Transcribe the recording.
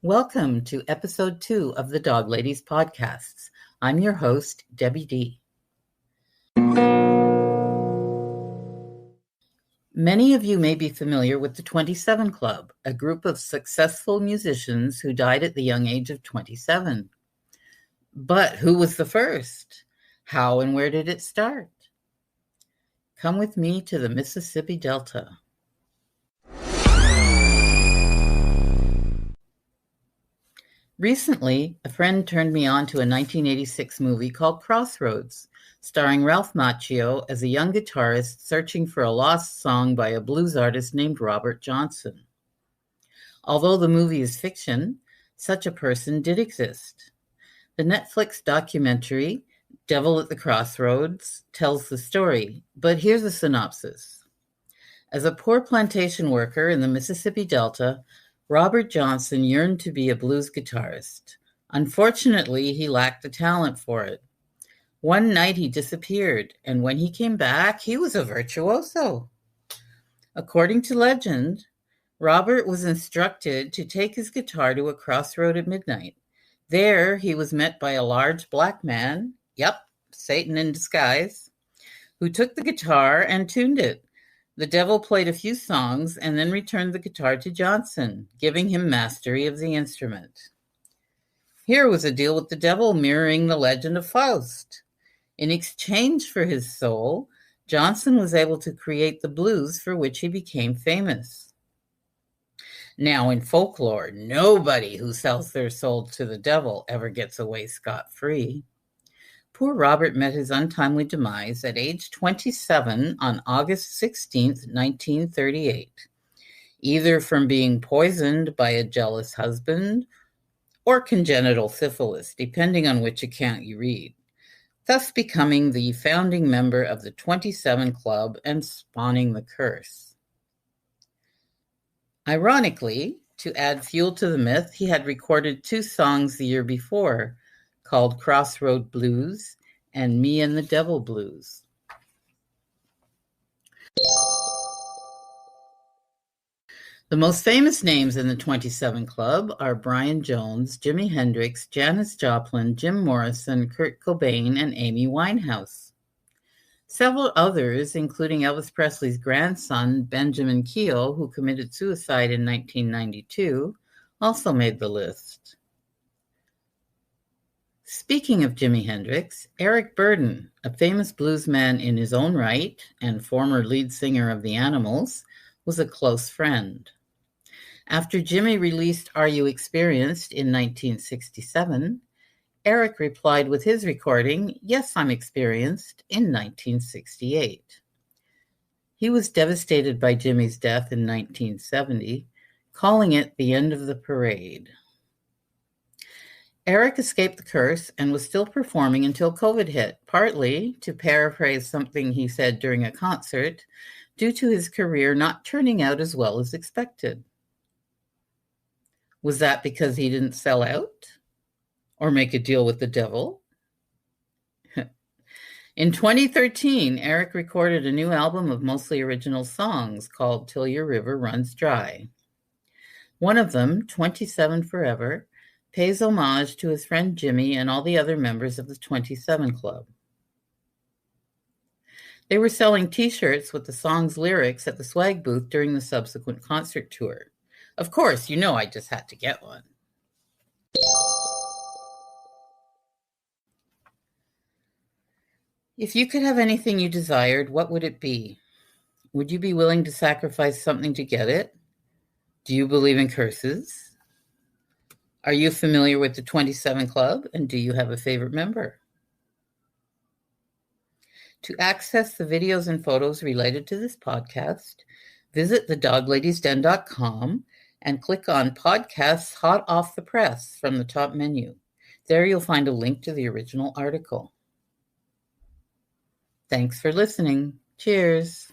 Welcome to episode 2 of the Doglady'S podcasts. I'm your host, Debbie D. Many of you may be familiar with the 27 Club, a group of successful musicians who died at the young age of 27. But who was the first? How and where did it start? Come with me to the Mississippi Delta. Recently, a friend turned me on to a 1986 movie called Crossroads, starring Ralph Macchio as a young guitarist searching for a lost song by a blues artist named Robert Johnson. Although the movie is fiction, such a person did exist. The Netflix documentary, Devil at the Crossroads, tells the story, but here's a synopsis. As a poor plantation worker in the Mississippi Delta, Robert Johnson yearned to be a blues guitarist. Unfortunately, he lacked the talent for it. One night he disappeared, and when he came back, he was a virtuoso. According to legend, Robert was instructed to take his guitar to a crossroad at midnight. There, he was met by a large black man, Satan in disguise, who took the guitar and tuned it. The devil played a few songs and then returned the guitar to Johnson, giving him mastery of the instrument. Here was a deal with the devil mirroring the legend of Faust. In exchange for his soul, Johnson was able to create the blues for which he became famous. Now, in folklore, nobody who sells their soul to the devil ever gets away scot-free. Poor Robert met his untimely demise at age 27 on August 16, 1938, either from being poisoned by a jealous husband or congenital syphilis, depending on which account you read, thus becoming the founding member of the 27 Club and spawning the curse. Ironically, to add fuel to the myth, he had recorded 2 songs the year before, called Crossroad Blues and Me and the Devil Blues. The most famous names in the 27 Club are Brian Jones, Jimi Hendrix, Janis Joplin, Jim Morrison, Kurt Cobain, and Amy Winehouse. Several others, including Elvis Presley's grandson, Benjamin Keough, who committed suicide in 1992, also made the list. Speaking of Jimi Hendrix, Eric Burdon, a famous bluesman in his own right and former lead singer of The Animals, was a close friend. After Jimi released Are You Experienced in 1967, Eric replied with his recording, Yes, I'm Experienced, in 1968. He was devastated by Jimi's death in 1970, calling it the end of the parade. Eric escaped the curse and was still performing until COVID hit, partly, to paraphrase something he said during a concert, due to his career not turning out as well as expected. Was that because he didn't sell out? Or make a deal with the devil? In 2013, Eric recorded a new album of mostly original songs called Till Your River Runs Dry. One of them, 27 Forever, pays homage to his friend Jimi and all the other members of the 27 Club. They were selling t-shirts with the song's lyrics at the swag booth during the subsequent concert tour. Of course, you know I just had to get one. If you could have anything you desired, what would it be? Would you be willing to sacrifice something to get it? Do you believe in curses? Are you familiar with the 27 Club, and do you have a favorite member? To access the videos and photos related to this podcast, visit thedoglady'sden.com and click on Podcasts Hot Off the Press from the top menu. There you'll find a link to the original article. Thanks for listening. Cheers.